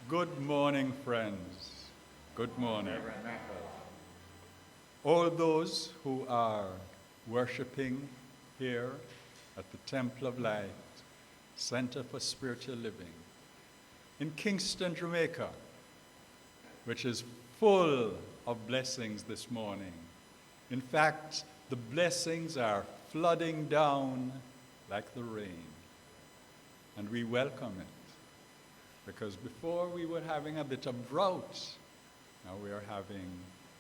Good morning, friends. Good morning. Rev Michael. All those who are worshiping here at the Temple of Light, Center for Spiritual Living, in Kingston, Jamaica, which is full of blessings this morning. In fact, the blessings are flooding down like the rain, and we welcome it. Because before we were having a bit of drought, now we are having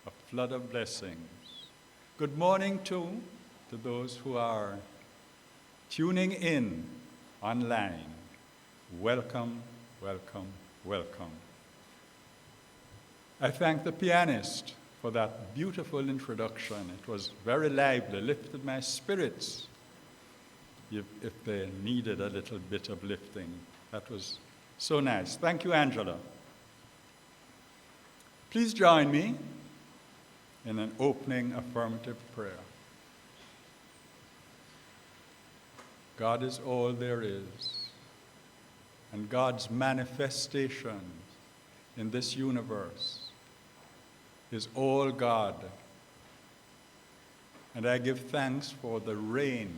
a flood of blessings. Good morning to those who are tuning in online. Welcome, welcome, welcome. I thank the pianist for that beautiful introduction. It was very lively, lifted my spirits if they needed a little bit of lifting. That was so nice. Thank you, Angela. Please join me in an opening affirmative prayer. God is all there is, and God's manifestation in this universe is all God. And I give thanks for the rain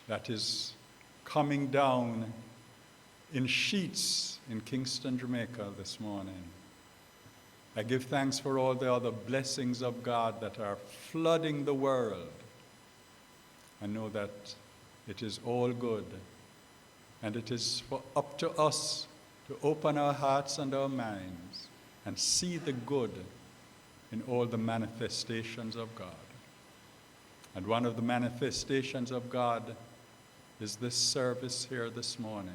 that is coming down in sheets in Kingston, Jamaica this morning. I give thanks for all the other blessings of God that are flooding the world. I know that it is all good, and it is up to us to open our hearts and our minds and see the good in all the manifestations of God. And one of the manifestations of God is this service here this morning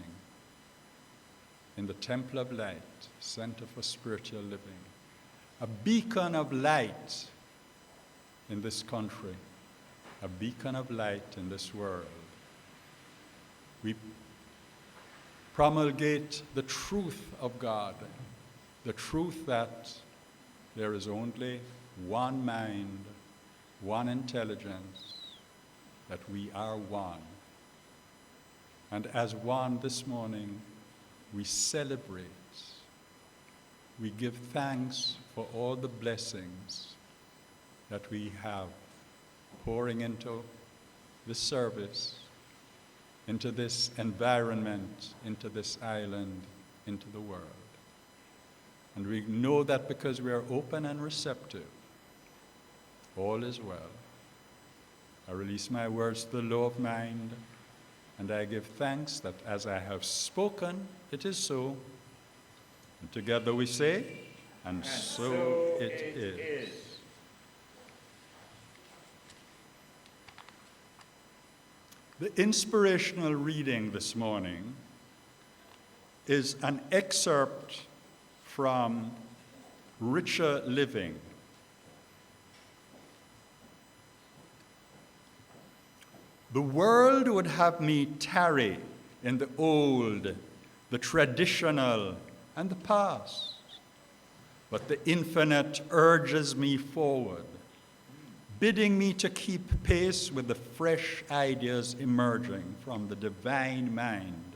in the Temple of Light, Center for Spiritual Living. A beacon of light in this country, a beacon of light in this world. We promulgate the truth of God, the truth that there is only one mind, one intelligence, that we are one. And as one this morning, we celebrate, we give thanks for all the blessings that we have pouring into this service, into this environment, into this island, into the world. And we know that because we are open and receptive, all is well. I release my words to the law of mind, and I give thanks that as I have spoken, it is so. And together we say, and so it is. The inspirational reading this morning is an excerpt from Richer Living. The world would have me tarry in the old, the traditional, and the past, but the infinite urges me forward, bidding me to keep pace with the fresh ideas emerging from the divine mind.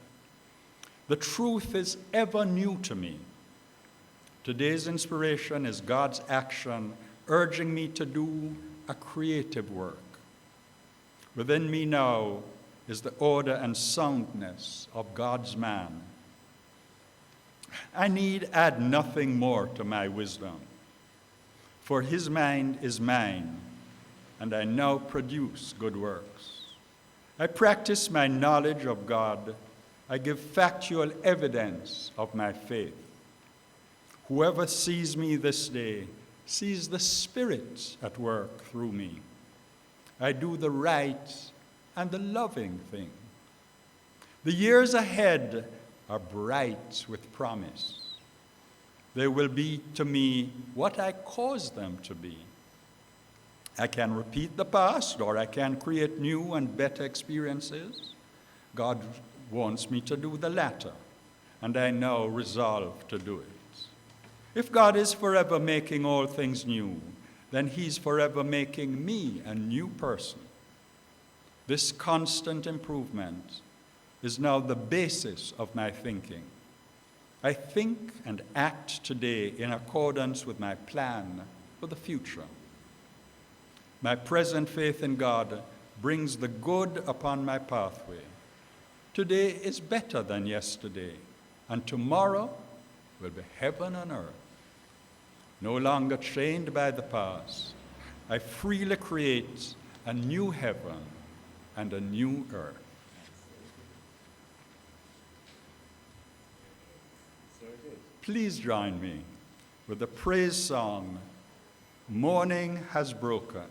The truth is ever new to me. Today's inspiration is God's action urging me to do a creative work. Within me now is the order and soundness of God's man. I need add nothing more to my wisdom, for his mind is mine, and I now produce good works. I practice my knowledge of God. I give factual evidence of my faith. Whoever sees me this day sees the Spirit at work through me. I do the right and the loving thing. The years ahead are bright with promise. They will be to me what I cause them to be. I can repeat the past, or I can create new and better experiences. God wants me to do the latter, and I now resolve to do it. If God is forever making all things new, then he's forever making me a new person. This constant improvement is now the basis of my thinking. I think and act today in accordance with my plan for the future. My present faith in God brings the good upon my pathway. Today is better than yesterday, and tomorrow will be heaven on earth. No longer chained by the past, I freely create a new heaven and a new earth. Please join me with the praise song, Morning Has Broken.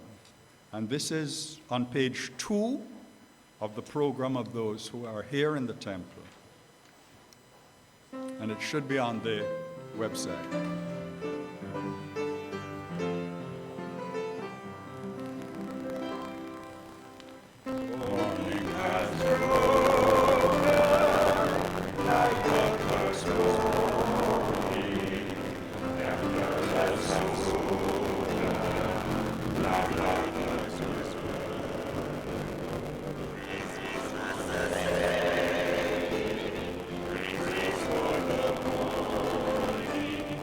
And this is on page 2 of the program of those who are here in the temple. And it should be on the website. Morning has broken like the first morning, never has spoken like others whisper. Praise for the morning,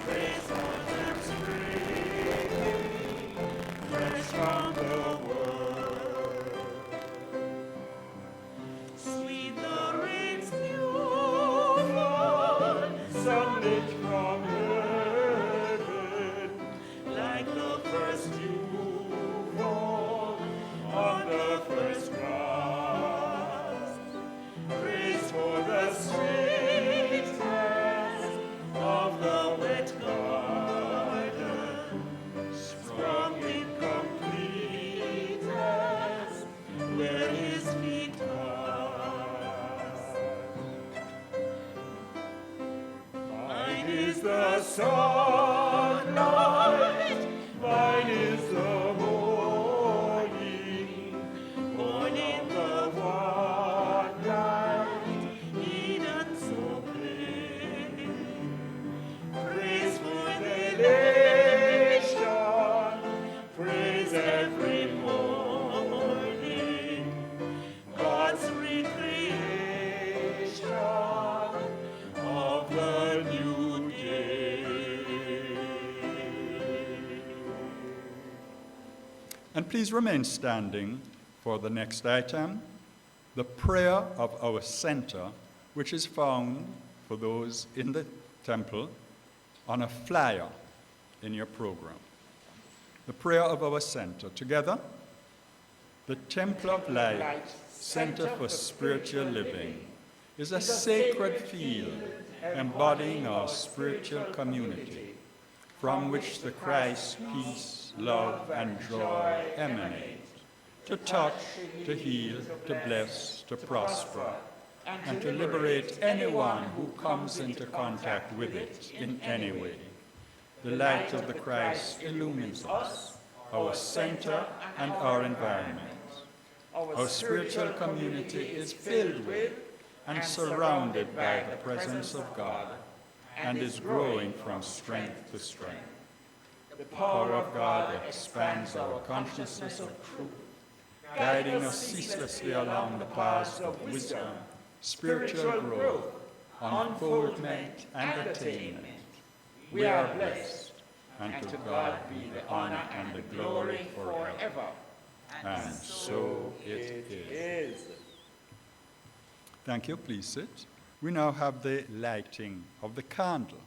praise for them spring, fresh from the world. Sweet the rain's new fall, sunlit from heaven, like the first dew fall on the first grass. Praise for the sweetness of the wet garden, sprung in completeness where his feet pass. Mine is the sunlight, mine is the morning, born in the one light, Eden so plain. Praise for the nation, praise every morning, God's recreation of the new day. And please remain standing for the next item, the prayer of our center, which is found for those in the temple on a flyer in your program. The prayer of our center. Together, the Temple of Light, Center for Spiritual Living, is a sacred field embodying our spiritual community, from which the Christ, peace, love, and joy emanate, to touch, to heal, to bless, to prosper, and to liberate anyone who comes into contact with it in any way. The light of the Christ illumines us, our center, and our environment. Our spiritual community is filled with and surrounded by the presence of God, and is growing from strength to strength. The power of God expands our consciousness of truth, guiding us ceaselessly along the paths of wisdom, spiritual growth, unfoldment, and attainment. We are blessed, and to God be the honor and the glory forever. And so it is. Thank you. Please sit. We now have the lighting of the candle.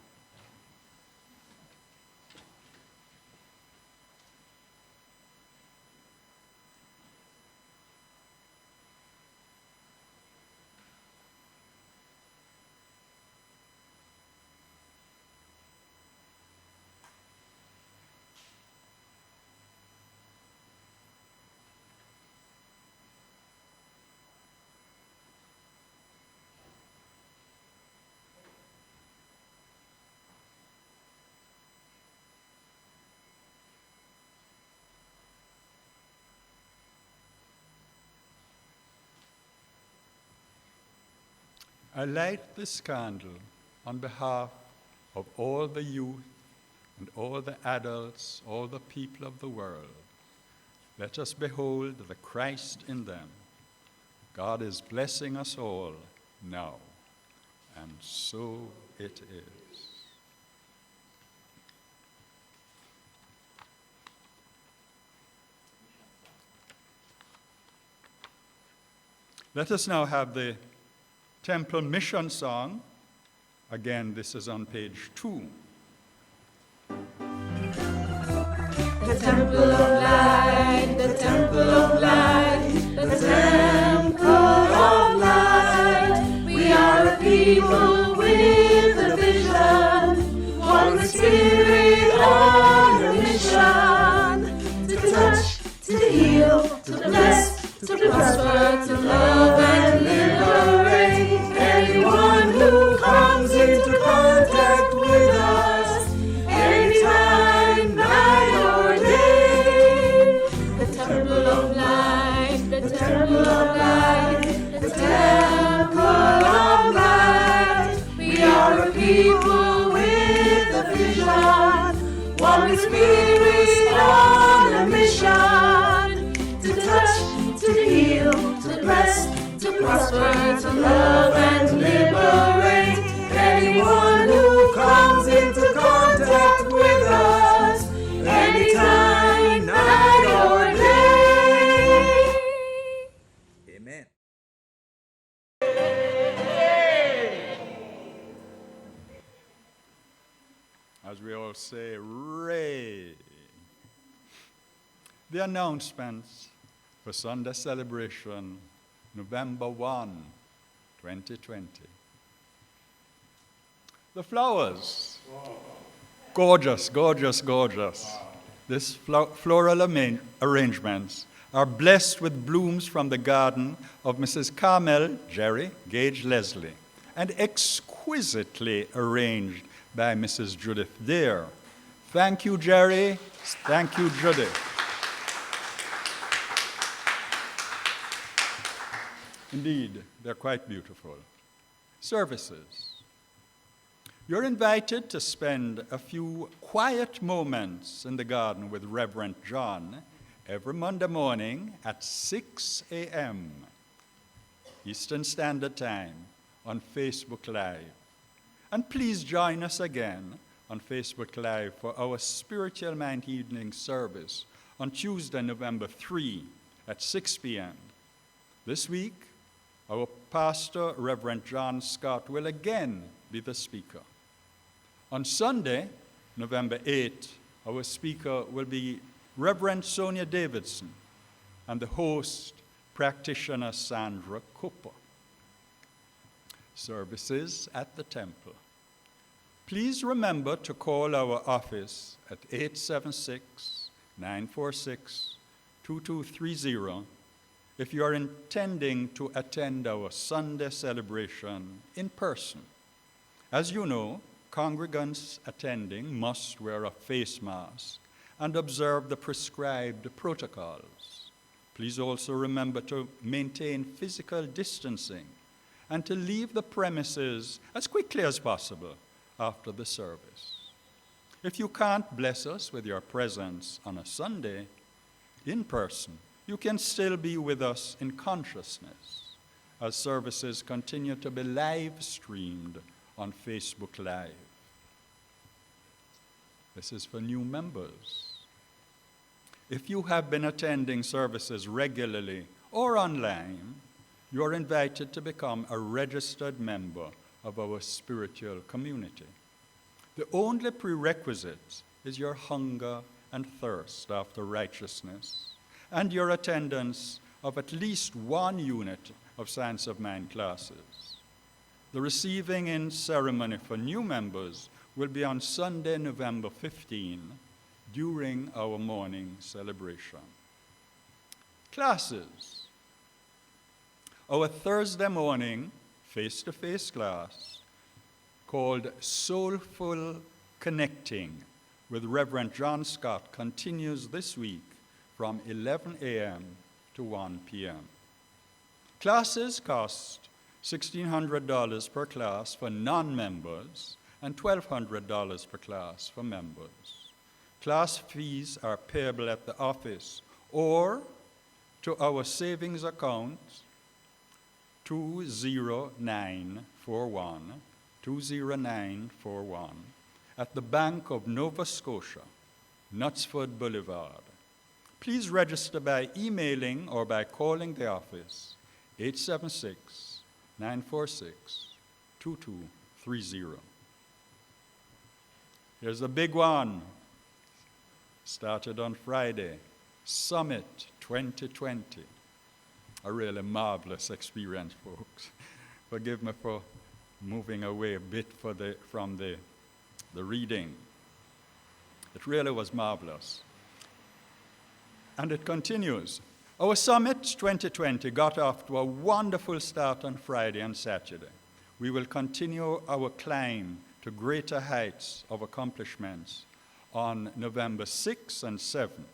I light this candle on behalf of all the youth and all the adults, all the people of the world. Let us behold the Christ in them. God is blessing us all now. And so it is. Let us now have the temple mission song. Again, this is on page 2. The temple of light, the temple of light, the temple of light. We are a people with a vision, one with spirit on a mission. To touch, to heal, to bless, to prosper, to love and liberate. Anyone who comes into contact with us, anytime, night or day. The temple of light, the temple of light, the temple of light. We are a people with a vision, one with spirit on a mission. To touch, to heal, to bless, to prosper, to love and liberate. Anyone who comes into contact with us, anytime, night or day. Amen. As we all say, Ray. The announcements for Sunday celebration, November 1, 2020. The flowers. Gorgeous, gorgeous, gorgeous. This floral arrangements are blessed with blooms from the garden of Mrs. Carmel Jerry Gage Leslie and exquisitely arranged by Mrs. Judith Dare. Thank you, Jerry. Thank you, Judith. Indeed, they're quite beautiful. Services. You're invited to spend a few quiet moments in the garden with Reverend John every Monday morning at 6 a.m. Eastern Standard Time on Facebook Live. And please join us again on Facebook Live for our Spiritual Mind Evening service on Tuesday, November 3 at 6 p.m. This week, our pastor, Rev John Scott, will again be the speaker. On Sunday, November 8, our speaker will be Reverend Sonia Davidson and the host, practitioner Sandra Cooper. Services at the temple. Please remember to call our office at 876-946-2230 if you are intending to attend our Sunday celebration in person. As you know, congregants attending must wear a face mask and observe the prescribed protocols. Please also remember to maintain physical distancing and to leave the premises as quickly as possible after the service. If you can't bless us with your presence on a Sunday in person, you can still be with us in consciousness as services continue to be live streamed on Facebook Live. This is for new members. If you have been attending services regularly or online, you are invited to become a registered member of our spiritual community. The only prerequisite is your hunger and thirst after righteousness and your attendance of at least one unit of Science of Mind classes. The receiving in ceremony for new members will be on Sunday, November 15, during our morning celebration. Classes. Our Thursday morning face-to-face class called Soulful Connecting with Rev John Scott continues this week from 11 a.m. to 1 p.m. Classes cost $1,600 per class for non-members and $1,200 per class for members. Class fees are payable at the office or to our savings account, 20941, 20941, at the Bank of Nova Scotia, Knutsford Boulevard. Please register by emailing or by calling the office, 876-946-2230. Here's a big one. Started on Friday, Summit 2020. A really marvelous experience, folks. Forgive me for moving away a bit from the reading. It really was marvelous. And it continues. Our Summit 2020 got off to a wonderful start on Friday and Saturday. We will continue our climb to greater heights of accomplishments on November 6 and 7.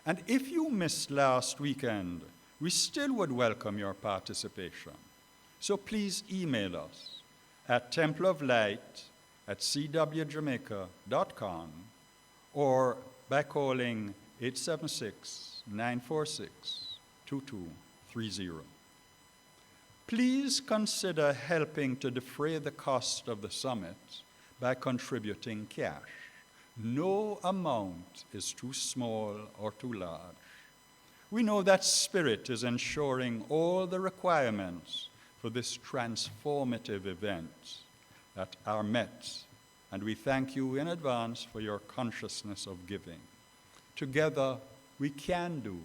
And if you missed last weekend, we still would welcome your participation. So please email us at templeoflight@cwjamaica.com or by calling 876-946-2230. Please consider helping to defray the cost of the summit by contributing cash. No amount is too small or too large. We know that Spirit is ensuring all the requirements for this transformative event that are met, and we thank you in advance for your consciousness of giving. Together, we can do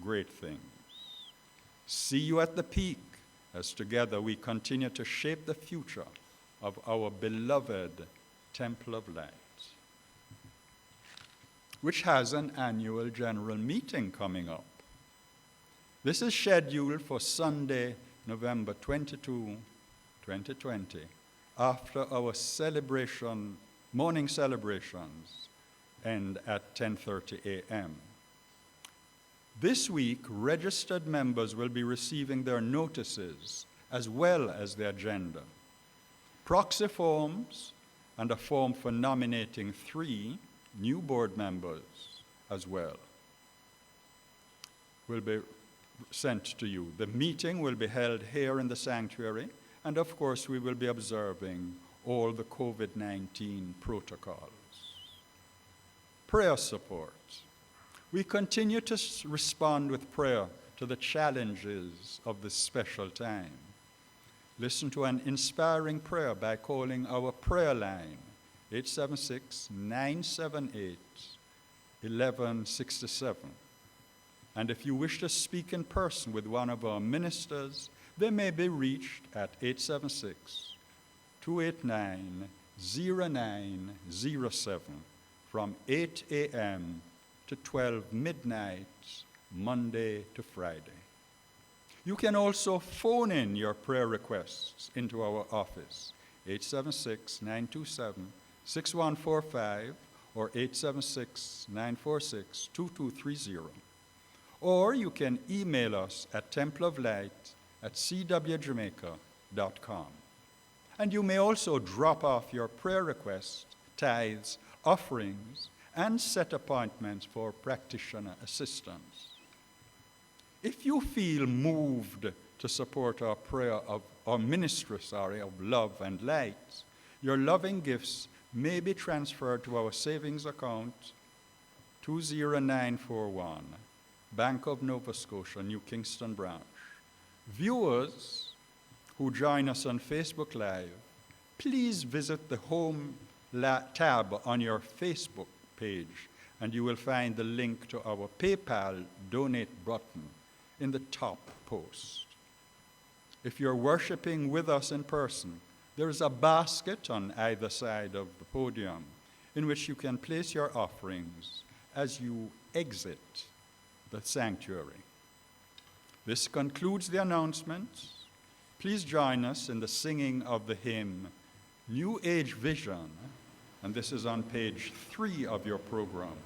great things. See you at the peak as together we continue to shape the future of our beloved Temple of Light, which has an annual general meeting coming up. This is scheduled for Sunday, November 22, 2020, after our morning celebrations end at 10:30 a.m. This week, registered members will be receiving their notices as well as the agenda. Proxy forms and a form for nominating 3 new board members as well will be sent to you. The meeting will be held here in the sanctuary, and of course we will be observing all the COVID-19 protocols. Prayer support. We continue to respond with prayer to the challenges of this special time. Listen to an inspiring prayer by calling our prayer line, 876-978-1167. And if you wish to speak in person with one of our ministers, they may be reached at 876-289-0907 from 8 a.m. to 12 midnight, Monday to Friday. You can also phone in your prayer requests into our office, 876-927-6145 or 876-946-2230. Or you can email us at templeoflight@cwjamaica.com. And you may also drop off your prayer requests, tithes, offerings, and set appointments for practitioner assistance. If you feel moved to support our ministry of love and light, your loving gifts may be transferred to our savings account, 20941, Bank of Nova Scotia, New Kingston branch. Viewers who join us on Facebook Live, please visit the Home tab on your Facebook page, and you will find the link to our PayPal donate button in the top post. If you're worshiping with us in person, there is a basket on either side of the podium in which you can place your offerings as you exit the sanctuary. This concludes the announcements. Please join us in the singing of the hymn, New Age Vision, and this is on page 3 of your program,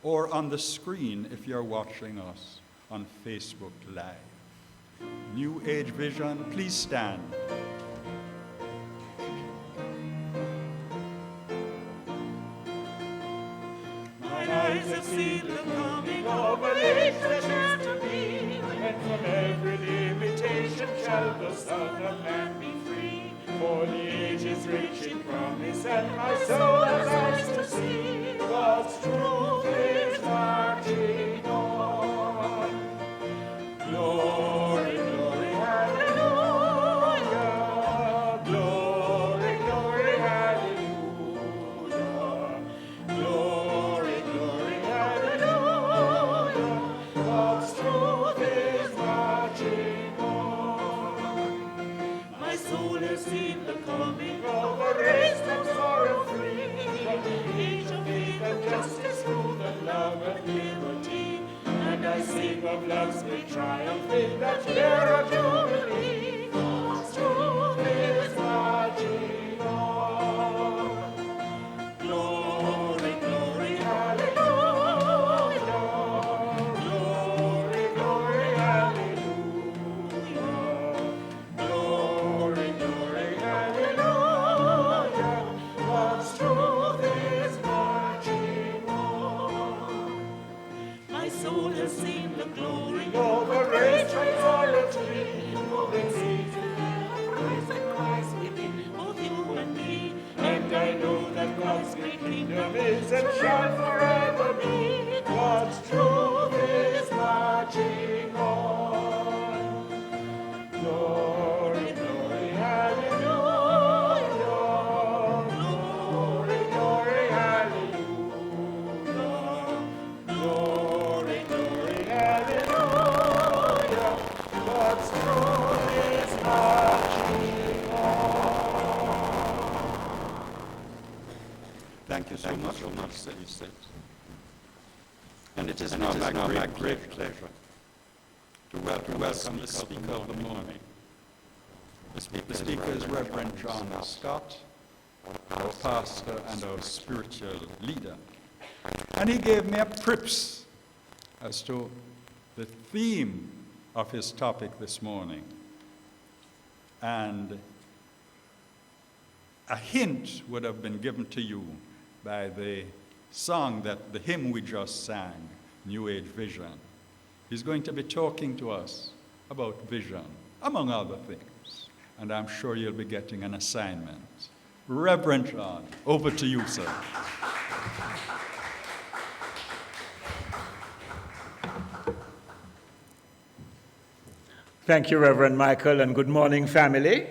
or on the screen if you're watching us on Facebook Live. New Age Vision, please stand. Mine eyes have seen the coming of an age that is to be, and from every limitation shall the Son of Man be free. For the age is rich in promise, and my soul has eyes to see. God's truth is marching on. Glory, glory, hallelujah. Glory, glory, hallelujah. Glory, glory, hallelujah. God's truth is marching on. My soul has seen the coming of a race that's sorrow-free. From the age of faith and justice through the love and liberty. And I sing of love's great triumph in that year of jubilee. God's truth is marching on. Glory, glory, hallelujah. Glory, glory, hallelujah. Glory, glory, hallelujah. God's truth is marching on. My soul has seen the glory of a race triumphantly, moving seas in Christ and Christ within both you and me. And I know that God's great kingdom is and shall forever be. God's truth is marching on. Glory, glory, hallelujah. Glory, glory, hallelujah. Glory, glory, hallelujah. God's truth is marching on. Thank you so much, Sister. And it is now my great pleasure to welcome the speaker of the morning. The speaker is Rev John Scott, our pastor and our spiritual leader. And he gave me a prips as to the theme of his topic this morning. And a hint would have been given to you by the hymn we just sang, New Age Vision. He's going to be talking to us about vision, among other things. And I'm sure you'll be getting an assignment. Reverend John, over to you, sir. Thank you, Reverend Michael, and good morning, family.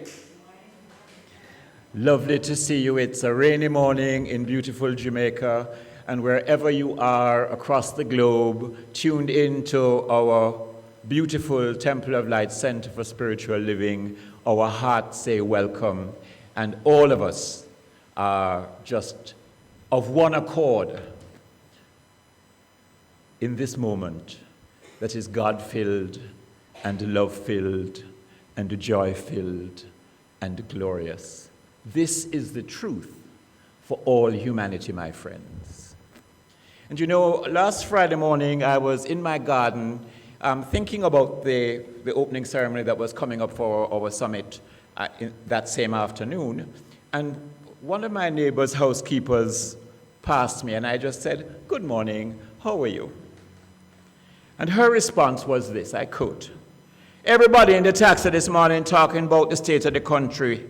Lovely to see you. It's a rainy morning in beautiful Jamaica, and wherever you are across the globe, tuned into our beautiful Temple of Light Center for Spiritual Living, our hearts say welcome, and all of us are just of one accord in this moment that is God-filled and love-filled and joy-filled and glorious. This is the truth for all humanity, my friends. And you know, last Friday morning, I was in my garden thinking about the opening ceremony that was coming up for our summit that same afternoon. And one of my neighbor's housekeepers passed me, and I just said, "Good morning, how are you?" And her response was this, I quote, "Everybody in the taxi this morning talking about the state of the country.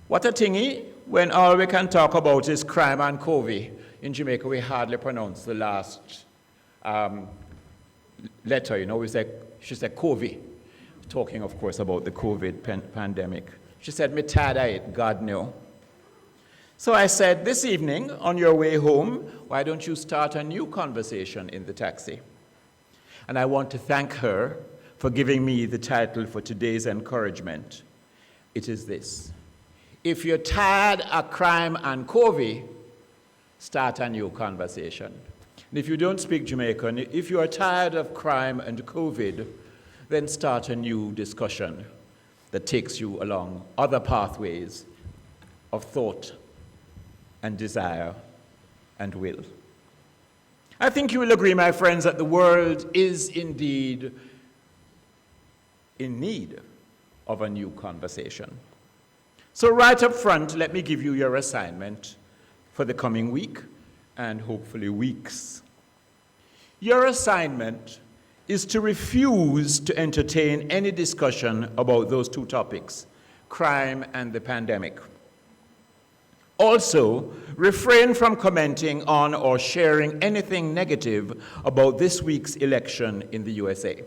What a thingy when all we can talk about is crime and COVID." In Jamaica, we hardly pronounce the last letter, you know. She said COVID, talking, of course, about the COVID pandemic. She said, "Me tired of it, God know." So I said, this evening, on your way home, why don't you start a new conversation in the taxi? And I want to thank her for giving me the title for today's encouragement. It is this: if you're tired of crime and COVID, start a new conversation. And if you don't speak Jamaican, if you are tired of crime and COVID, then start a new discussion that takes you along other pathways of thought and desire and will. I think you will agree, my friends, that the world is indeed in need of a new conversation. So right up front, let me give you your assignment for the coming week and hopefully weeks. Your assignment is to refuse to entertain any discussion about those two topics, crime and the pandemic. Also, refrain from commenting on or sharing anything negative about this week's election in the USA.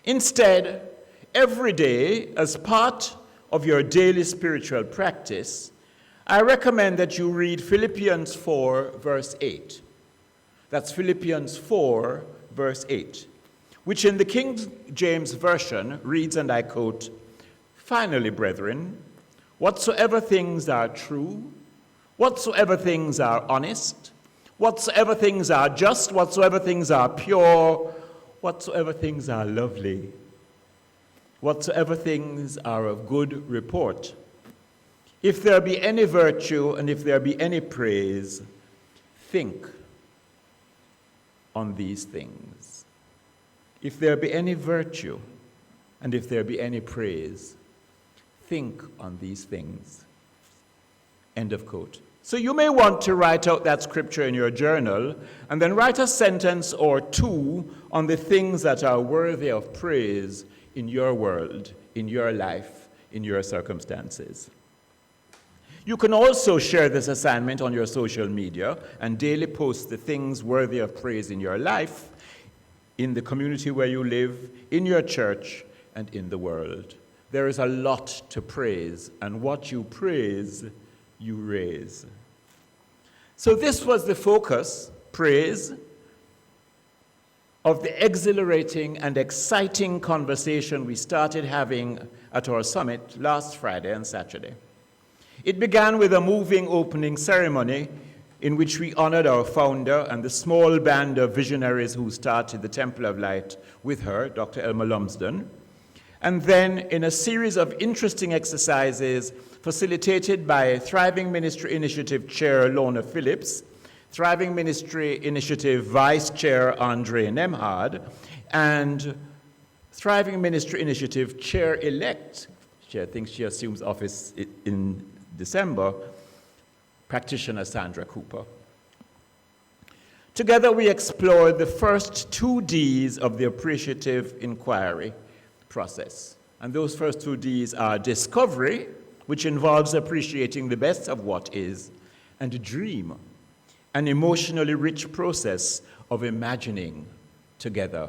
Instead, every day, as part of your daily spiritual practice, I recommend that you read Philippians 4, verse 8. That's Philippians 4, verse 8, which in the King James Version reads, and I quote, "Finally, brethren, whatsoever things are true, whatsoever things are honest, whatsoever things are just, whatsoever things are pure, whatsoever things are lovely, whatsoever things are of good report, if there be any virtue and if there be any praise, think on these things." If there be any virtue and if there be any praise, think on these things. End of quote. So you may want to write out that scripture in your journal and then write a sentence or two on the things that are worthy of praise in your world, in your life, in your circumstances. You can also share this assignment on your social media and daily post the things worthy of praise in your life, in the community where you live, in your church, and in the world. There is a lot to praise, and what you praise, you raise. So this was the focus, praise, of the exhilarating and exciting conversation we started having at our summit last Friday and Saturday. It began with a moving opening ceremony in which we honored our founder and the small band of visionaries who started the Temple of Light with her, Dr. Elma Lumsden, and then in a series of interesting exercises facilitated by Thriving Ministry Initiative Chair Lorna Phillips, Thriving Ministry Initiative Vice Chair Andre Nemhard, and Thriving Ministry Initiative Chair-elect, I think she assumes office in December, practitioner Sandra Cooper. Together we explored the first 2 Ds of the appreciative inquiry process. And those first 2 Ds are discovery, which involves appreciating the best of what is, and dream, an emotionally rich process of imagining together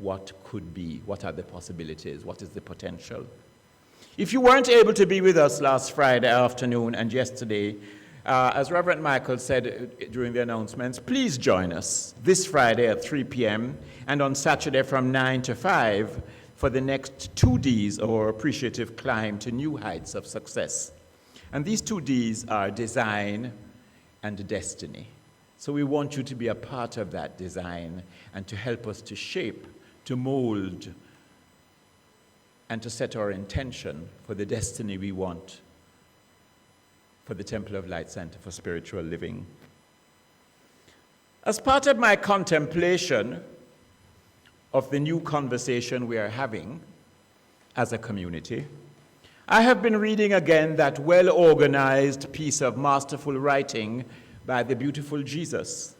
what could be, what are the possibilities, what is the potential. If you weren't able to be with us last Friday afternoon and yesterday, as Reverend Michael said during the announcements, please join us this Friday at 3 p.m. and on Saturday from 9 to 5 for the next 2 Ds, or appreciative climb to new heights of success. And these 2 Ds are design and destiny. So we want you to be a part of that design and to help us to shape, to mold, and to set our intention for the destiny we want for the Temple of Light Center for Spiritual Living. As part of my contemplation of the new conversation we are having as a community, I have been reading again that well-organized piece of masterful writing by the beautiful Jesus,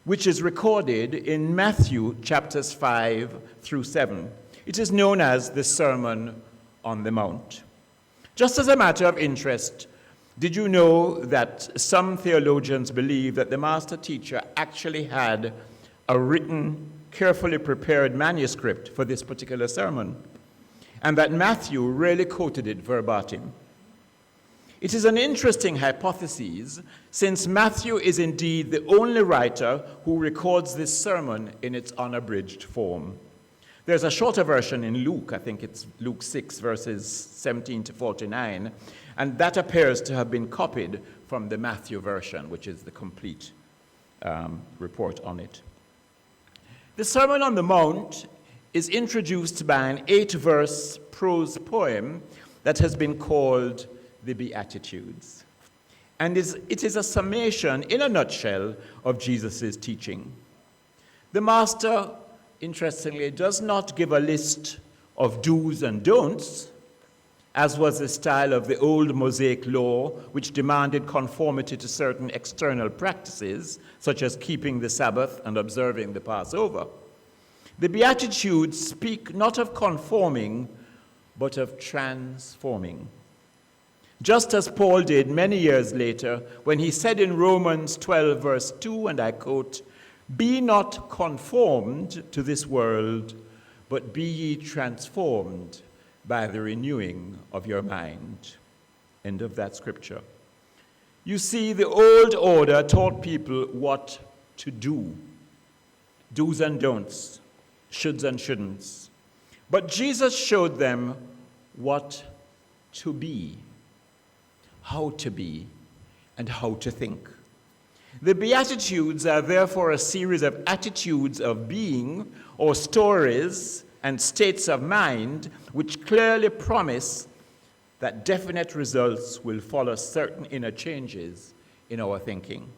which is recorded in Matthew chapters 5 through 7. It is known as the Sermon on the Mount. Just as a matter of interest, did you know that some theologians believe that the master teacher actually had a written, carefully prepared manuscript for this particular sermon, and that Matthew rarely quoted it verbatim? It is an interesting hypothesis, since Matthew is indeed the only writer who records this sermon in its unabridged form. There's a shorter version in Luke, I think it's Luke 6, verses 17 to 49, and that appears to have been copied from the Matthew version, which is the complete report on it. The Sermon on the Mount is introduced by an 8-verse prose poem that has been called the Beatitudes. And it is a summation, in a nutshell, of Jesus' teaching. The Master, interestingly, does not give a list of do's and don'ts, as was the style of the old Mosaic law, which demanded conformity to certain external practices, such as keeping the Sabbath and observing the Passover. The Beatitudes speak not of conforming, but of transforming. Just as Paul did many years later when he said in Romans 12, verse 2, and I quote, "Be not conformed to this world, but be ye transformed by the renewing of your mind." End of that scripture. You see, the old order taught people what to do. Do's and don'ts, shoulds and shouldn'ts. But Jesus showed them what to be, how to be, and how to think. The Beatitudes are therefore a series of attitudes of being or stories and states of mind which clearly promise that definite results will follow certain inner changes in our thinking.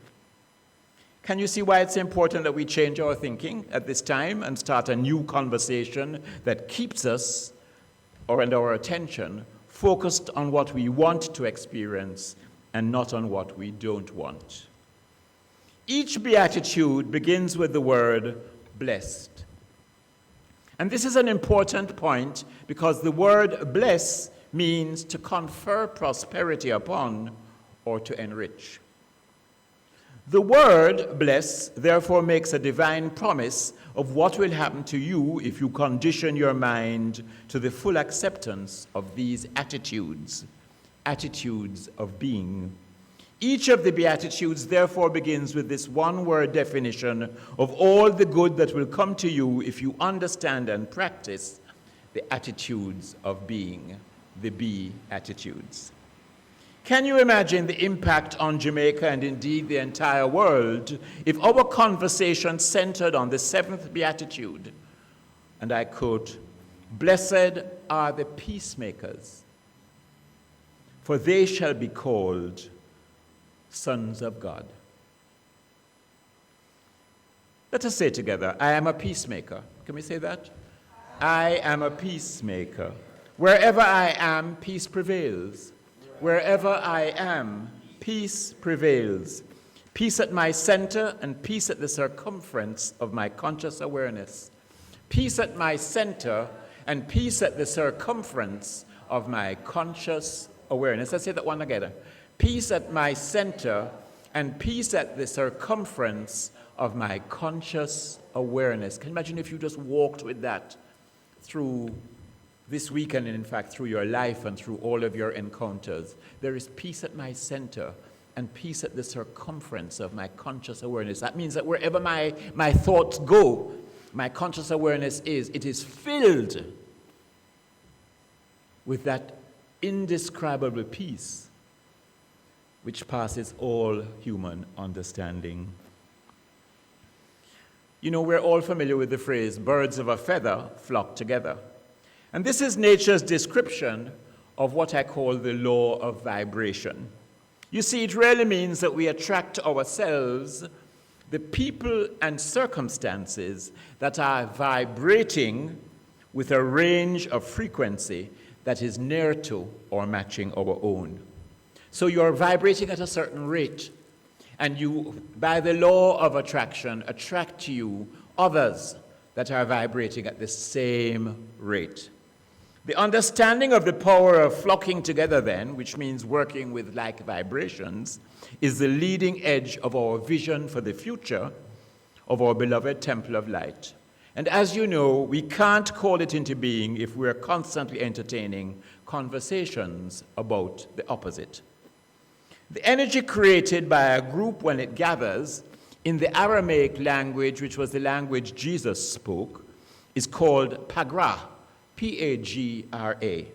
Can you see why it's important that we change our thinking at this time and start a new conversation that keeps us and our attention focused on what we want to experience and not on what we don't want? Each beatitude begins with the word blessed. And this is an important point because the word bless means to confer prosperity upon or to enrich. The word bless therefore makes a divine promise of what will happen to you if you condition your mind to the full acceptance of these attitudes of being. Each of the Beatitudes therefore begins with this one-word definition of all the good that will come to you if you understand and practice the attitudes of being, the Beatitudes. Can you imagine the impact on Jamaica and indeed the entire world if our conversation centered on the seventh Beatitude? And I quote, "Blessed are the peacemakers, for they shall be called sons of God." Let us say together, I am a peacemaker. Can we say that? I am a peacemaker. Wherever I am, peace prevails. Wherever I am, peace prevails. Peace at my center and peace at the circumference of my conscious awareness. Peace at my center and peace at the circumference of my conscious awareness. Let's say that one together. Peace at my center and peace at the circumference of my conscious awareness. Can you imagine if you just walked with that through this weekend, and in fact through your life and through all of your encounters? There is peace at my center and peace at the circumference of my conscious awareness. That means that wherever my thoughts go, my conscious awareness it is filled with that indescribable peace which passes all human understanding. You know, we're all familiar with the phrase, birds of a feather flock together. And this is nature's description of what I call the law of vibration. You see, it really means that we attract to ourselves the people and circumstances that are vibrating with a range of frequency that is near to or matching our own. So you're vibrating at a certain rate, and you, by the law of attraction, attract to you others that are vibrating at the same rate. The understanding of the power of flocking together then, which means working with like vibrations, is the leading edge of our vision for the future of our beloved Temple of Light. And as you know, we can't call it into being if we're constantly entertaining conversations about the opposite. The energy created by a group when it gathers in the Aramaic language, which was the language Jesus spoke, is called pagra. P-A-G-R-A.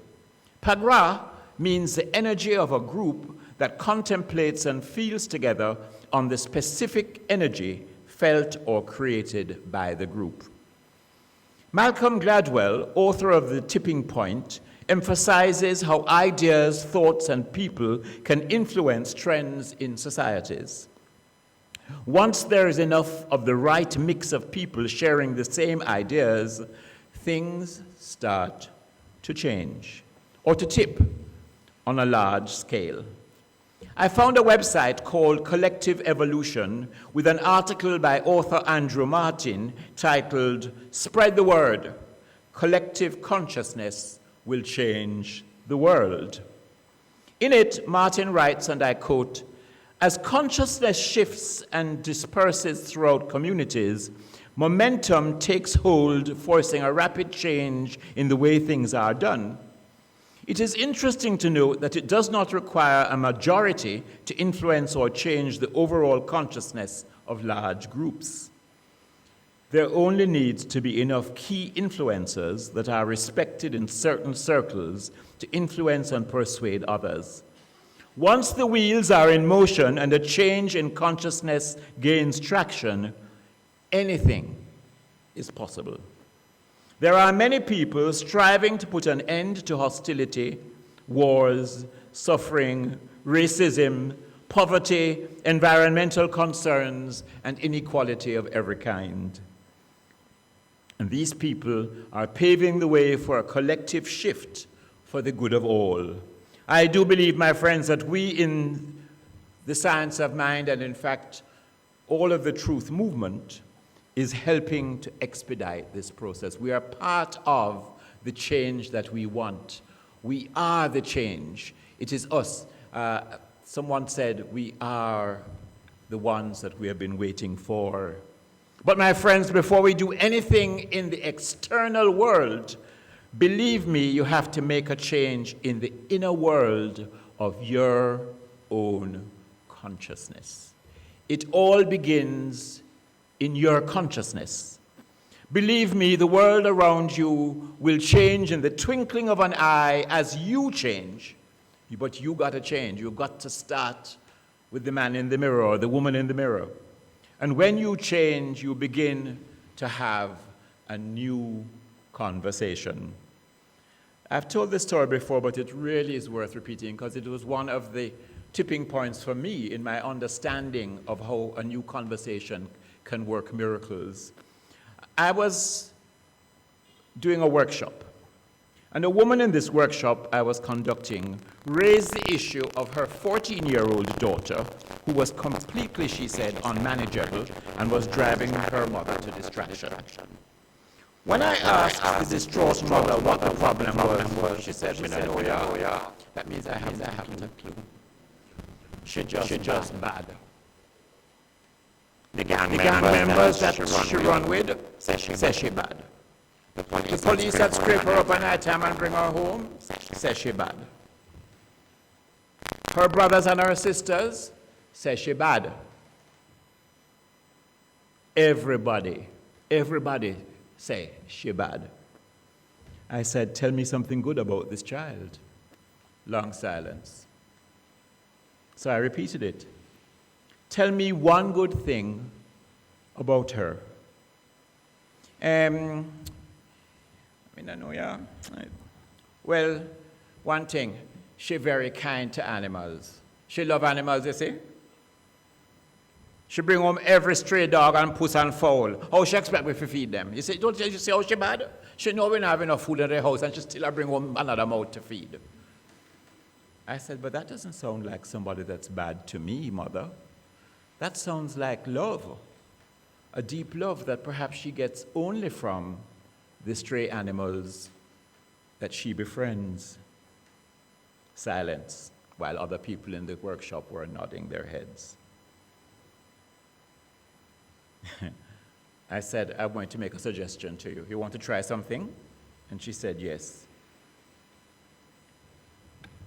Pagra means the energy of a group that contemplates and feels together on the specific energy felt or created by the group. Malcolm Gladwell, author of The Tipping Point, emphasizes how ideas, thoughts, and people can influence trends in societies. Once there is enough of the right mix of people sharing the same ideas, things start to change or to tip on a large scale. I found a website called Collective Evolution with an article by author Andrew Martin titled, "Spread the Word. Collective Consciousness Will Change the World." In it, Martin writes, and I quote, "As consciousness shifts and disperses throughout communities, momentum takes hold, forcing a rapid change in the way things are done. It is interesting to note that it does not require a majority to influence or change the overall consciousness of large groups. There only needs to be enough key influencers that are respected in certain circles to influence and persuade others. Once the wheels are in motion and a change in consciousness gains traction, anything is possible. There are many people striving to put an end to hostility, wars, suffering, racism, poverty, environmental concerns, and inequality of every kind. And these people are paving the way for a collective shift for the good of all. I do believe, my friends, that we in the science of mind, and in fact, all of the truth movement, is helping to expedite this process. We are part of the change that we want. We are the change. It is us. Someone said we are the ones that we have been waiting for. But my friends, before we do anything in the external world, believe me, you have to make a change in the inner world of your own consciousness. It all begins in your consciousness. Believe me, the world around you will change in the twinkling of an eye as you change. But you got to change. You've got to start with the man in the mirror or the woman in the mirror. And when you change, you begin to have a new conversation. I've told this story before, but it really is worth repeating because it was one of the tipping points for me in my understanding of how a new conversation can work miracles. I was doing a workshop, and a woman in this workshop I was conducting raised the issue of her 14-year-old daughter, who was completely, she said, unmanageable and was driving her mother to distraction. When I asked the distraught mother what the problem was, she said, "I know, yeah. That means I haven't a clue. She just bad. The gang members that she run with say she bad. The police that scrape her up at night time and bring her home say she bad. Her brothers and her sisters say she bad. Everybody say she bad." I said, "Tell me something good about this child." Long silence. So I repeated it. "Tell me one good thing about her." I know, yeah. Well, one thing, she very kind to animals. She love animals, you see. She bring home every stray dog and puss and fowl. How she expect me to feed them? You see, don't you see how she bad? She know we don't have enough food in the house and she still bring home another mouth to feed. I said, "But that doesn't sound like somebody that's bad to me, Mother. That sounds like love, a deep love that perhaps she gets only from the stray animals that she befriends." Silence, while other people in the workshop were nodding their heads. I said, "I'm going to make a suggestion to you. You want to try something?" And she said, "Yes."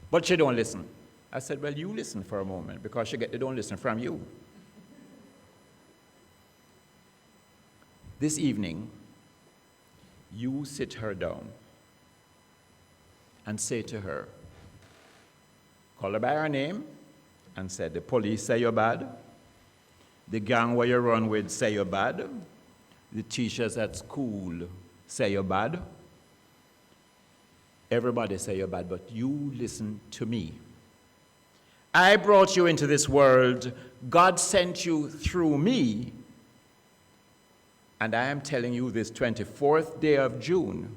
But she don't listen. I said, "Well, you listen for a moment, because they don't listen from you. This evening, you sit her down and say to her, call her by her name and say, the police say you're bad, the gang where you run with say you're bad, the teachers at school say you're bad, everybody say you're bad, but you listen to me. I brought you into this world. God sent you through me. And I am telling you this 24th day of June,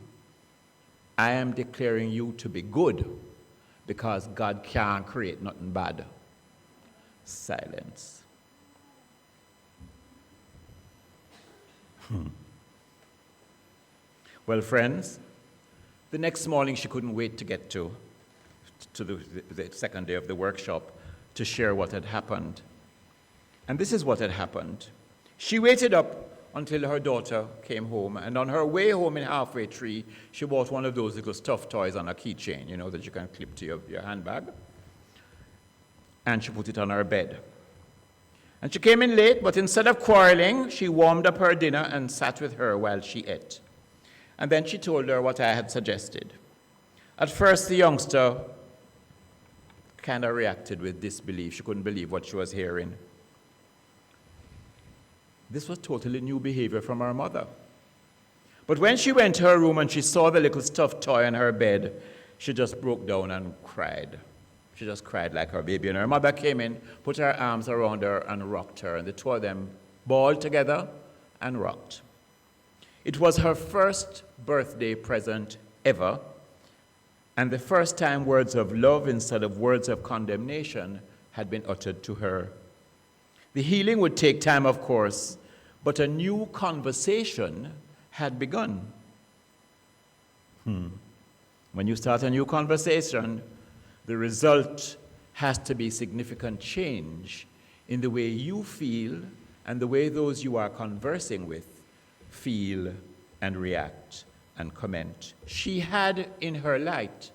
I am declaring you to be good, because God can't create nothing bad. Silence. Well, friends, the next morning she couldn't wait to get to the second day of the workshop to share what had happened. And this is what had happened. She waited up until her daughter came home, and on her way home in Halfway Tree, she bought one of those little stuffed toys on a keychain, you know, that you can clip to your handbag. And she put it on her bed. And she came in late, but instead of quarreling, she warmed up her dinner and sat with her while she ate. And then she told her what I had suggested. At first, the youngster kind of reacted with disbelief. She couldn't believe what she was hearing. This was totally new behavior from her mother. But when she went to her room and she saw the little stuffed toy on her bed, she just broke down and cried. She just cried like her baby. And her mother came in, put her arms around her and rocked her. And the two of them balled together and rocked. It was her first birthday present ever, and the first time words of love instead of words of condemnation had been uttered to her. The healing would take time, of course, but a new conversation had begun. When you start a new conversation, the result has to be significant change in the way you feel and the way those you are conversing with feel and react and comment. She had in her light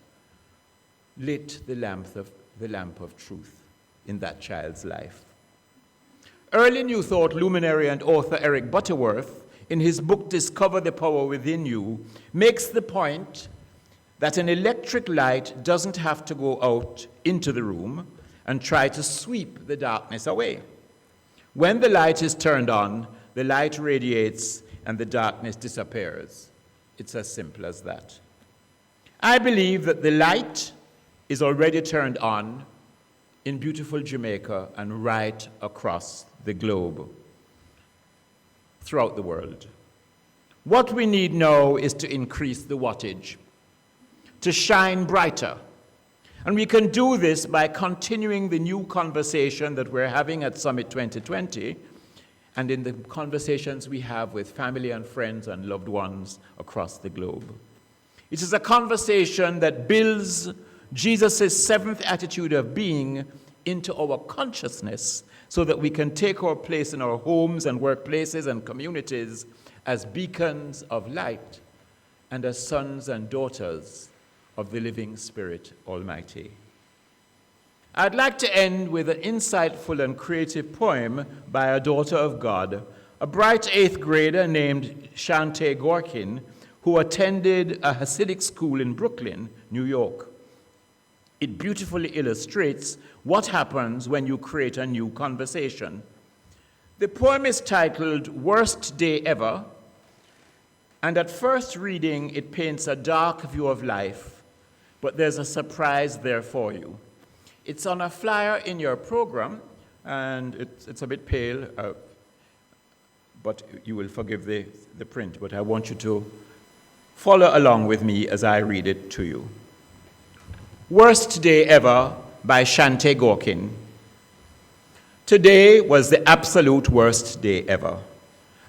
lit the lamp of truth in that child's life. Early New Thought luminary and author Eric Butterworth, in his book Discover the Power Within You, makes the point that an electric light doesn't have to go out into the room and try to sweep the darkness away. When the light is turned on, the light radiates and the darkness disappears. It's as simple as that. I believe that the light is already turned on in beautiful Jamaica and right across the globe, throughout the world. What we need now is to increase the wattage, to shine brighter. And we can do this by continuing the new conversation that we're having at Summit 2020 and in the conversations we have with family and friends and loved ones across the globe. It is a conversation that builds Jesus' seventh attitude of being into our consciousness so that we can take our place in our homes and workplaces and communities as beacons of light and as sons and daughters of the living Spirit Almighty. I'd like to end with an insightful and creative poem by a daughter of God, a bright 8th grader named Shante Gorkin, who attended a Hasidic school in Brooklyn, New York. It beautifully illustrates what happens when you create a new conversation. The poem is titled Worst Day Ever, and at first reading, it paints a dark view of life, but there's a surprise there for you. It's on a flyer in your program, and it's a bit pale, but you will forgive the print, but I want you to follow along with me as I read it to you. Worst Day Ever by Shante Gorkin. Today was the absolute worst day ever.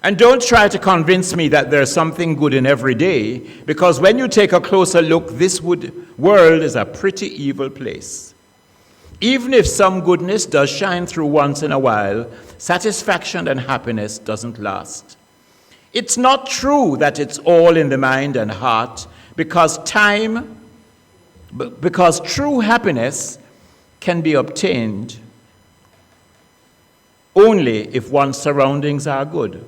And don't try to convince me that there's something good in every day, because when you take a closer look, this world is a pretty evil place. Even if some goodness does shine through once in a while, satisfaction and happiness doesn't last. It's not true that it's all in the mind and heart, because true happiness can be obtained only if one's surroundings are good.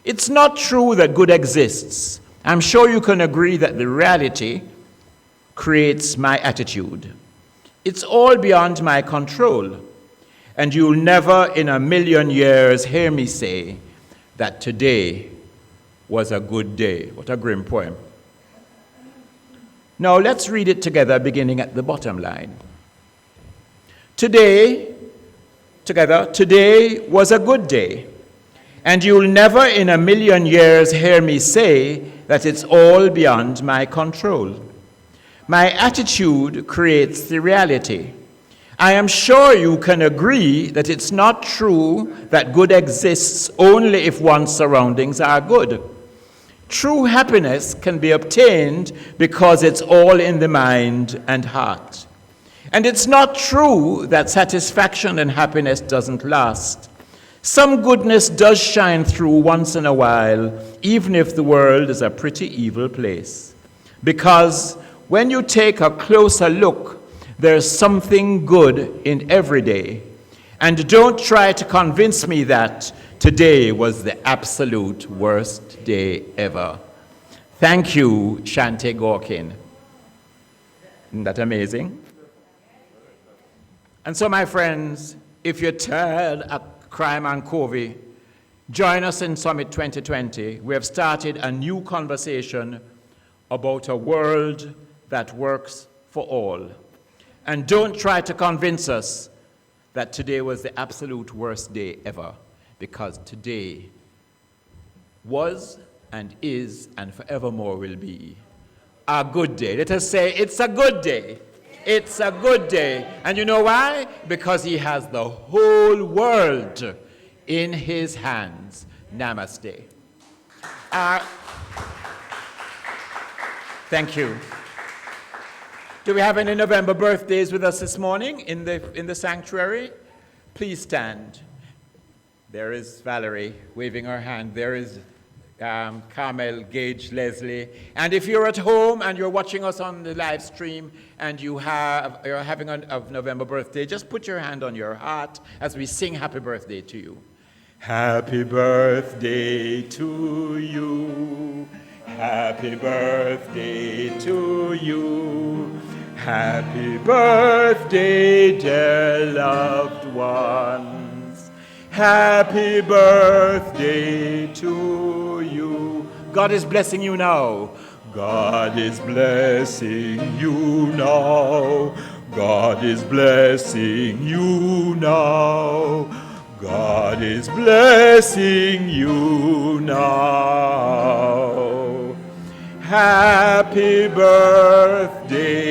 It's not true that good exists. I'm sure you can agree that the reality creates my attitude. It's all beyond my control, and you'll never in a million years hear me say that today was a good day. What a grim poem. Now let's read it together, beginning at the bottom line. Today was a good day, and you'll never in a million years hear me say that it's all beyond my control. My attitude creates the reality. I am sure you can agree that it's not true that good exists only if one's surroundings are good. True happiness can be obtained because it's all in the mind and heart. And it's not true that satisfaction and happiness doesn't last. Some goodness does shine through once in a while, even if the world is a pretty evil place. Because when you take a closer look, there's something good in every day. And don't try to convince me that today was the absolute worst day ever. Thank you, Shante Gorkin. Isn't that amazing? And so, my friends, if you're tired of crime and COVID, join us in Summit 2020. We have started a new conversation about a world that works for all. And don't try to convince us that today was the absolute worst day ever, because today was and is and forevermore will be a good day. Let us say it's a good day. It's a good day. And you know why? Because he has the whole world in his hands. Namaste. Thank you. Do we have any November birthdays with us this morning in the sanctuary? Please stand. There is Valerie waving her hand. There is Carmel, Gage, Leslie. And if you're at home and you're watching us on the live stream and you're having a November birthday, just put your hand on your heart as we sing happy birthday to you. Happy birthday to you. Happy birthday to you. Happy birthday, dear loved ones. Happy birthday to you. God is blessing you now. God is blessing you now. God is blessing you now. God is blessing you now. Happy birthday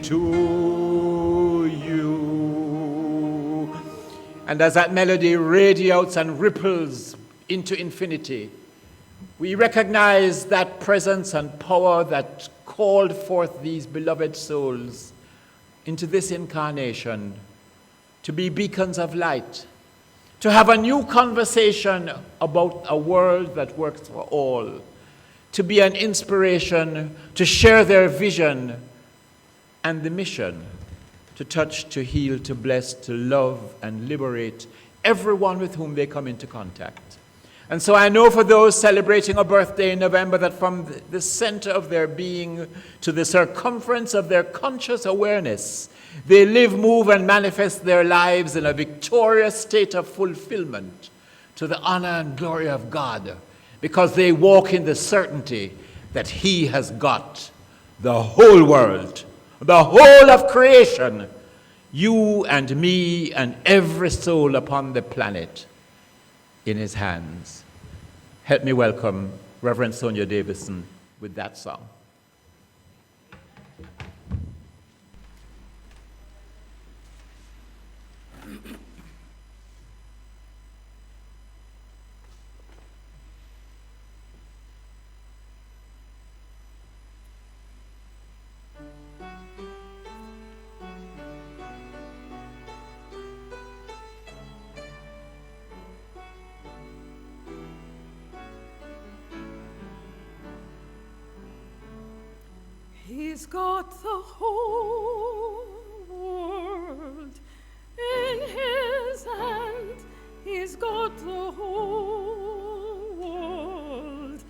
to you. And as that melody radiates and ripples into infinity, we recognize that presence and power that called forth these beloved souls into this incarnation to be beacons of light, to have a new conversation about a world that works for all, to be an inspiration, to share their vision and the mission, to touch, to heal, to bless, to love and liberate everyone with whom they come into contact. And so I know for those celebrating a birthday in November that from the center of their being to the circumference of their conscious awareness, they live, move, and manifest their lives in a victorious state of fulfillment to the honor and glory of God, because they walk in the certainty that He has got the whole world, the whole of creation, you and me and every soul upon the planet in His hands. Help me welcome Reverend Sonia Davison with that song. He's got the whole world in His hand. He's got the whole world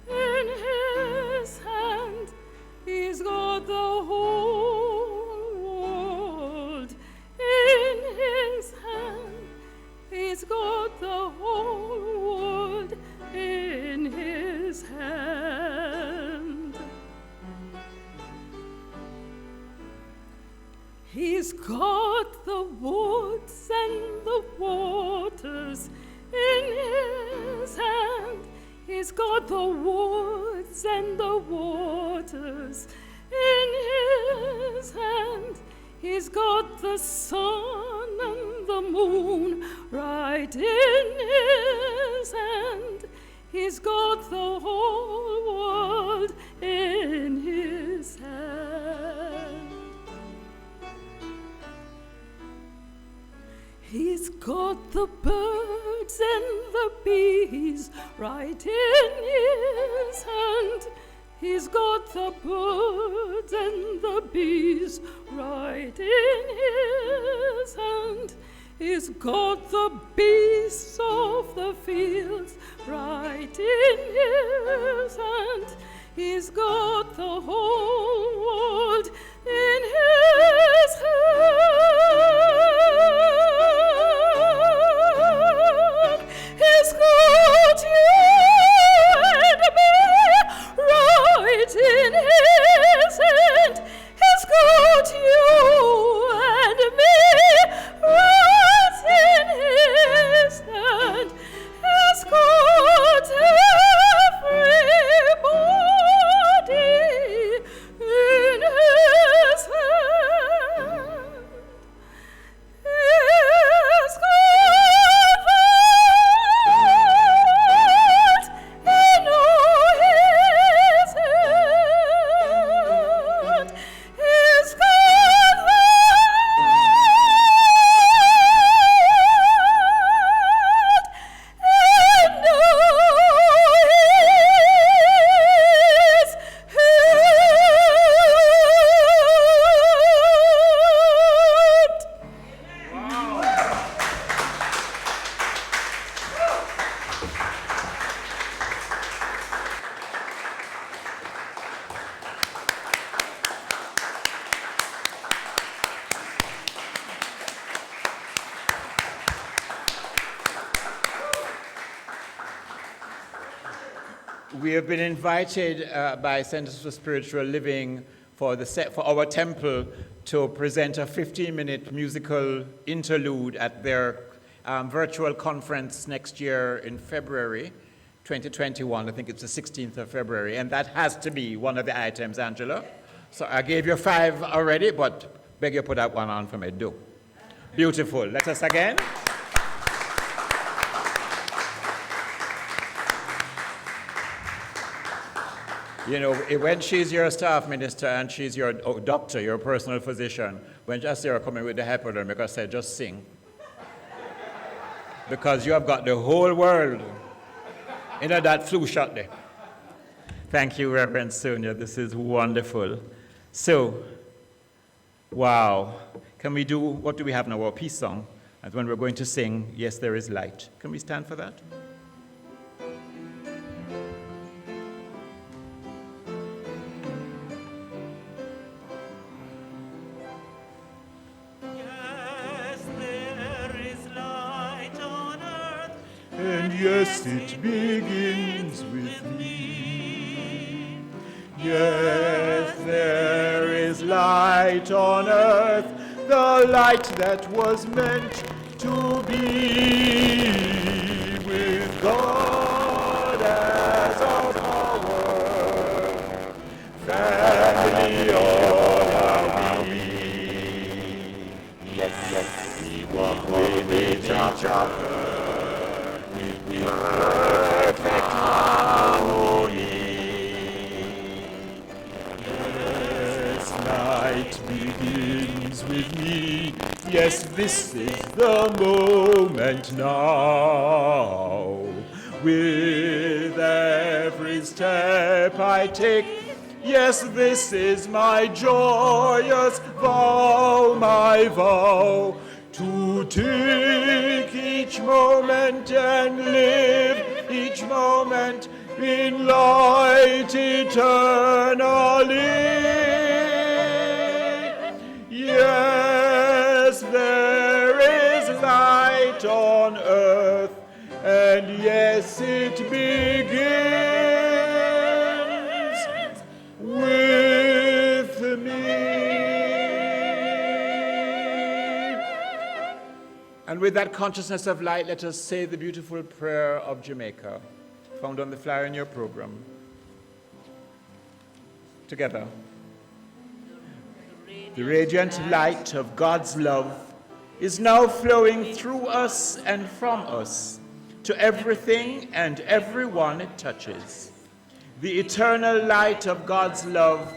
in His hand. He's got the whole world in His hand. He's got the whole world in His hand. He's got the woods and the waters in His hand. He's got the woods and the waters in His hand. He's got the sun and the moon right in his hand. He's got the whole world in his hand. He's got the birds and the bees right in his hand. He's got the birds and the bees right in his hand. He's got the beasts of the fields right in his hand. He's got the whole world in his hand. He's got you and me right in his hand. He's got you and me right in his hand. He's got everybody in his hand. He's got that in his hand. He's got We have been invited by Centers for Spiritual Living for our temple to present a 15-minute musical interlude at their virtual conference next year in February 2021. I think it's the 16th of February, and that has to be one of the items, Angela. So I gave you 5 already, but beg you put that one on for me. Do. Beautiful. Let us again. You know, when she's your staff minister and she's your doctor, your personal physician, when just you're coming with the hypodermic, I say, just sing. Because you have got the whole world in that flu shot there. Thank you, Reverend Sonia. This is wonderful. So, wow. Can we do, what do we have now? Our peace song. And when we're going to sing, Yes, There Is Light. Can we stand for that? Yes, it begins with me. Yes, there is light on earth, the light that was meant to be with God as our power. Family all are we. Yes, we walk with each other. Perfect harmony. Yes, night begins with me. Yes, this is the moment now. With every step I take, yes, this is my joyous vow, my vow. To take each moment and live each moment in light eternally. Yes, there is light on earth, and yes, it begins with me. And with that consciousness of light, let us say the beautiful prayer of Jamaica, found on the flyer in your program. Together. The rain The radiant light of God's love is now flowing through us and from us to everything and everyone it touches. The eternal light of God's love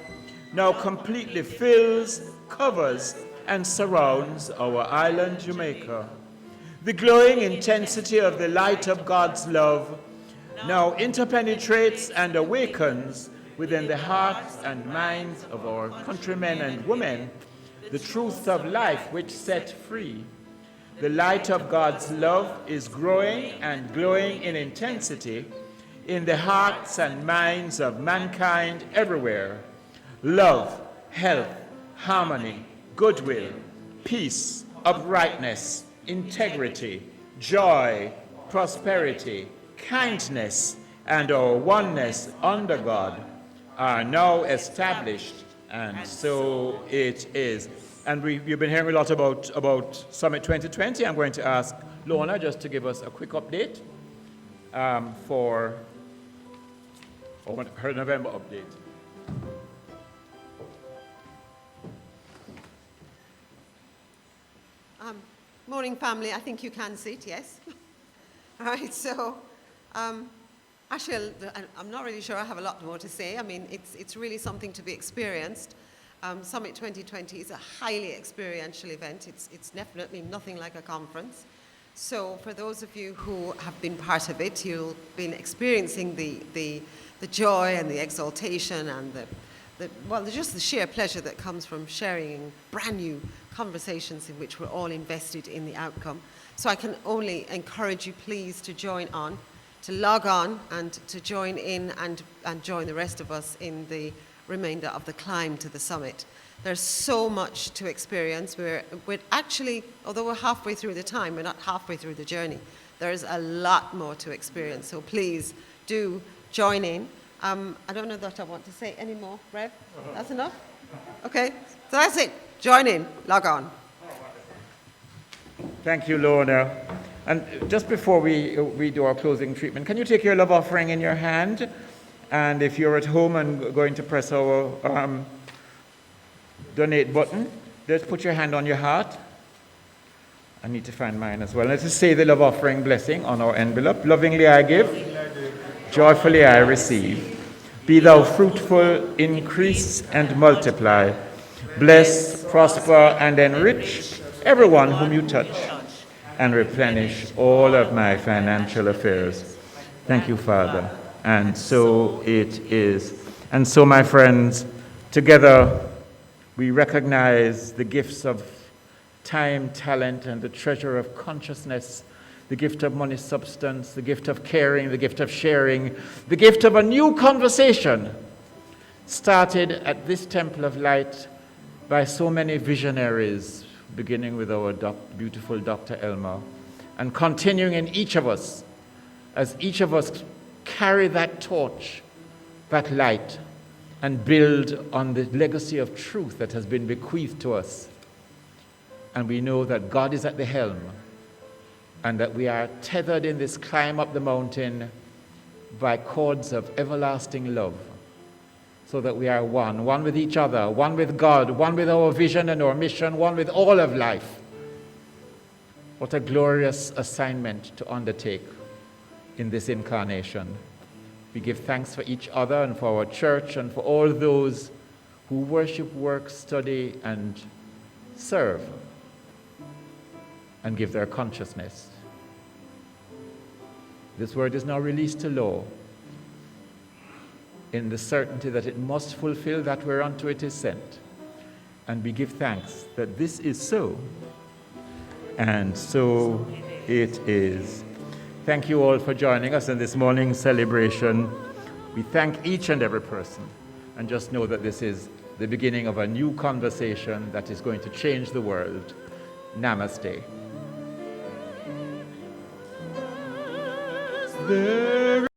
now completely fills, covers, and surrounds our island, Jamaica. The glowing intensity of the light of God's love now interpenetrates and awakens within the hearts and minds of our countrymen and women the truth of life which set free. The light of God's love is growing and glowing in intensity in the hearts and minds of mankind everywhere. Love, health, harmony, goodwill, peace, uprightness, integrity, joy, prosperity, kindness, and our oneness under God are now established, and so it is. And you've been hearing a lot about Summit 2020. I'm going to ask Lorna just to give us a quick update for her November update. Morning, family. I think you can sit, yes? All right, so actually, I'm not really sure I have a lot more to say. I mean, it's really something to be experienced. Summit 2020 is a highly experiential event. It's definitely nothing like a conference. So for those of you who have been part of it, you've been experiencing the joy and the exaltation and just the sheer pleasure that comes from sharing brand new conversations in which we're all invested in the outcome. So I can only encourage you, please, to join on, to log on and to join in and join the rest of us in the remainder of the climb to the summit. There's so much to experience. We're actually, although we're halfway through the time, we're not halfway through the journey. There's a lot more to experience. So please do join in. I don't know that I want to say any more, Rev. That's enough? Okay, so that's it. Join in, log on. Thank you, Lorna. And just before we do our closing treatment, can you take your love offering in your hand? And if you're at home and going to press our donate button, just put your hand on your heart. I need to find mine as well. Let's just say the love offering blessing on our envelope. Lovingly I give, joyfully I receive. Be thou fruitful, increase and multiply. Bless, prosper and enrich everyone whom you touch, and replenish all of my financial affairs. Thank you, Father. And so it is. And so, my friends, together we recognize the gifts of time, talent, and the treasure of consciousness, the gift of money substance, the gift of caring, the gift of sharing, the gift of a new conversation started at this Temple of Light by so many visionaries, beginning with our beautiful Dr. Elmer, and continuing in each of us, as each of us carry that torch, that light, and build on the legacy of truth that has been bequeathed to us. And we know that God is at the helm, and that we are tethered in this climb up the mountain by cords of everlasting love, so that we are one with each other, one with God, one with our vision and our mission, one with all of life. What a glorious assignment to undertake in this incarnation. We give thanks for each other and for our church and for all those who worship, work, study, and serve, and give their consciousness. This word is now released to law, in the certainty that it must fulfill that whereunto it is sent. And we give thanks that this is so, and so it is. Thank you all for joining us in this morning's celebration. We thank each and every person, and just know that this is the beginning of a new conversation that is going to change the world. Namaste.